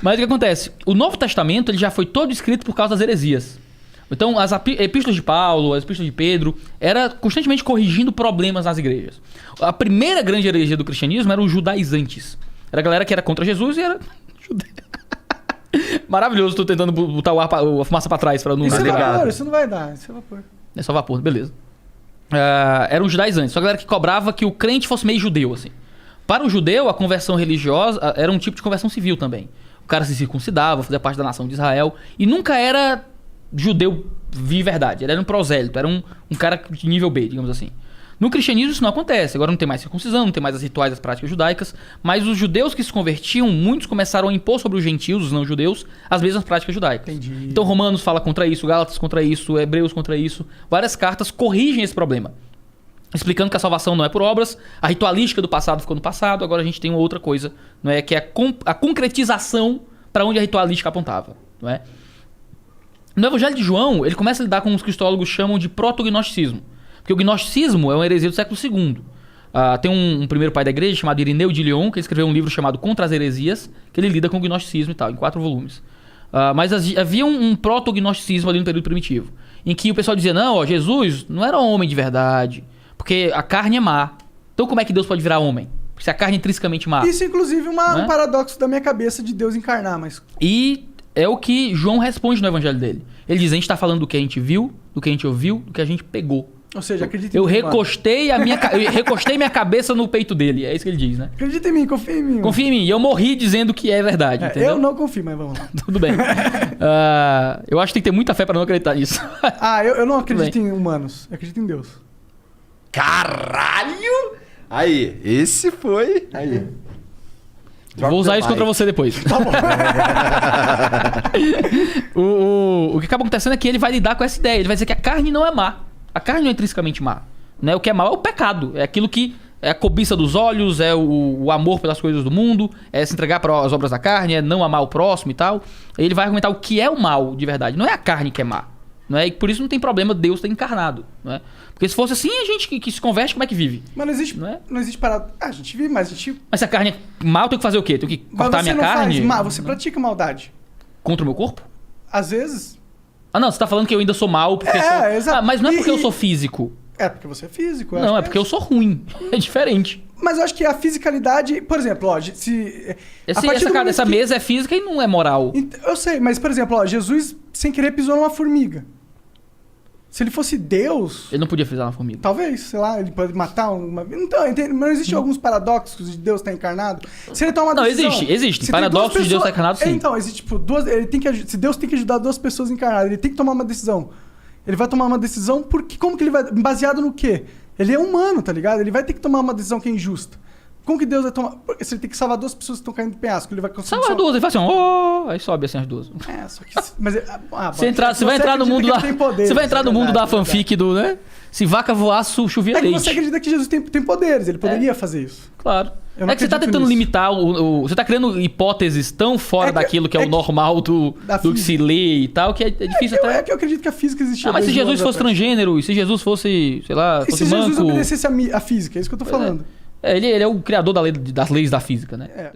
Mas o que acontece? O Novo Testamento ele já foi todo escrito por causa das heresias. Então, as epístolas de Paulo, as epístolas de Pedro, era constantemente corrigindo problemas nas igrejas. A primeira grande heresia do cristianismo eram os judaizantes. Era a galera que era contra Jesus e era judeu. Maravilhoso, tô tentando botar a fumaça pra trás pra não... Isso é vapor, isso não vai dar, isso é vapor. É só vapor, beleza. Eram os judaizantes, só a galera que cobrava que o crente fosse meio judeu, assim. Para o judeu, a conversão religiosa era um tipo de conversão civil também. O cara se circuncidava, fazia parte da nação de Israel, e nunca era judeu de verdade. Ele era um prosélito, era um cara de nível B, digamos assim. No cristianismo isso não acontece. Agora não tem mais circuncisão, não tem mais as rituais, as práticas judaicas. Mas os judeus que se convertiam, muitos começaram a impor sobre os gentios, os não-judeus, as mesmas práticas judaicas. Entendi. Então Romanos fala contra isso, Gálatas contra isso, Hebreus contra isso. Várias cartas corrigem esse problema. Explicando que a salvação não é por obras, a ritualística do passado ficou no passado, agora a gente tem uma outra coisa, não é? Que é a concretização para onde a ritualística apontava, não é? No Evangelho de João, ele começa a lidar com os cristólogos chamam de protognosticismo. Porque o gnosticismo é uma heresia do século II. Tem um primeiro pai da igreja chamado Irineu de Lyon, que escreveu um livro chamado Contra as Heresias, que ele lida com o gnosticismo e tal, em 4 volumes. Mas havia um protognosticismo ali no período primitivo, em que o pessoal dizia, não, ó, Jesus não era homem de verdade, porque a carne é má. Então como é que Deus pode virar homem? Se a carne é intrinsecamente má. Isso, inclusive, um paradoxo da minha cabeça de Deus encarnar, mas... E é o que João responde no evangelho dele. Ele diz, a gente tá falando do que a gente viu, do que a gente ouviu, do que a gente pegou. Ou seja, acredita em mim. Eu recostei minha cabeça no peito dele. É isso que ele diz, né? Acredita em mim, confia em mim. Confia em mim. E eu morri dizendo que é verdade, entendeu? Eu não confio, mas vamos lá. Tudo bem. Eu acho que tem que ter muita fé pra não acreditar nisso. Eu não acredito em humanos. Eu acredito em Deus. Caralho! Aí, esse foi... Aí. Vou usar isso contra você depois. Tá bom. O que acaba acontecendo é que ele vai lidar com essa ideia. Ele vai dizer que a carne não é má. A carne não é intrinsecamente má. Né? O que é mal é o pecado. É aquilo que é a cobiça dos olhos, é o amor pelas coisas do mundo, é se entregar para as obras da carne, é não amar o próximo e tal. Ele vai argumentar o que é o mal de verdade. Não é a carne que é má. Não é? E por isso não tem problema Deus ter encarnado. Não é? Porque se fosse assim, a gente que se converte, como é que vive? Mas não existe parada. A gente vive, mas a gente... Mas se a carne é mal, eu tenho que fazer o quê? Tenho que cortar minha carne? Você pratica maldade. Contra o meu corpo? Às vezes... Não, você tá falando que eu ainda sou mal porque exato. Mas não é porque eu sou físico. É porque você é físico. Não, é porque eu sou ruim. É diferente. Mas eu acho que a fisicalidade... Por exemplo, ó, essa mesa é física e não é moral. Eu sei, mas por exemplo, ó, Jesus sem querer pisou numa formiga. Se ele fosse Deus... Ele não podia pisar na formiga. Talvez, sei lá, ele pode matar uma... Então, mas não existe alguns paradoxos de Deus estar encarnado? Se ele toma uma decisão... Não, existe. Paradoxos de Deus estar encarnado, sim. Então, existe, tipo, se Deus tem que ajudar 2 pessoas encarnadas, ele tem que tomar uma decisão. Ele vai tomar uma decisão porque... Como que ele vai... Baseado no quê? Ele é humano, tá ligado? Ele vai ter que tomar uma decisão que é injusta. Como que Deus vai tomar... Se ele tem que salvar 2 pessoas que estão caindo do penhasco, ele vai conseguir... Salva 2, ele faz assim, aí sobe assim as 2. Só que... Mas, você vai entrar no mundo da... Você vai entrar no mundo da fanfic do, né? Se vaca voasse, chovia leite. Você acredita que Jesus tem poderes, ele poderia fazer isso. Claro. É que você tá tentando limitar você tá criando hipóteses tão fora daquilo que é o normal do que se lê e tal, que é difícil até... É que eu acredito que a física existia. Mas se Jesus fosse transgênero, e se Jesus fosse, sei lá, fosse manco... E se Jesus obedecesse a física, é isso que eu tô falando. Ele é o criador das leis da física, né?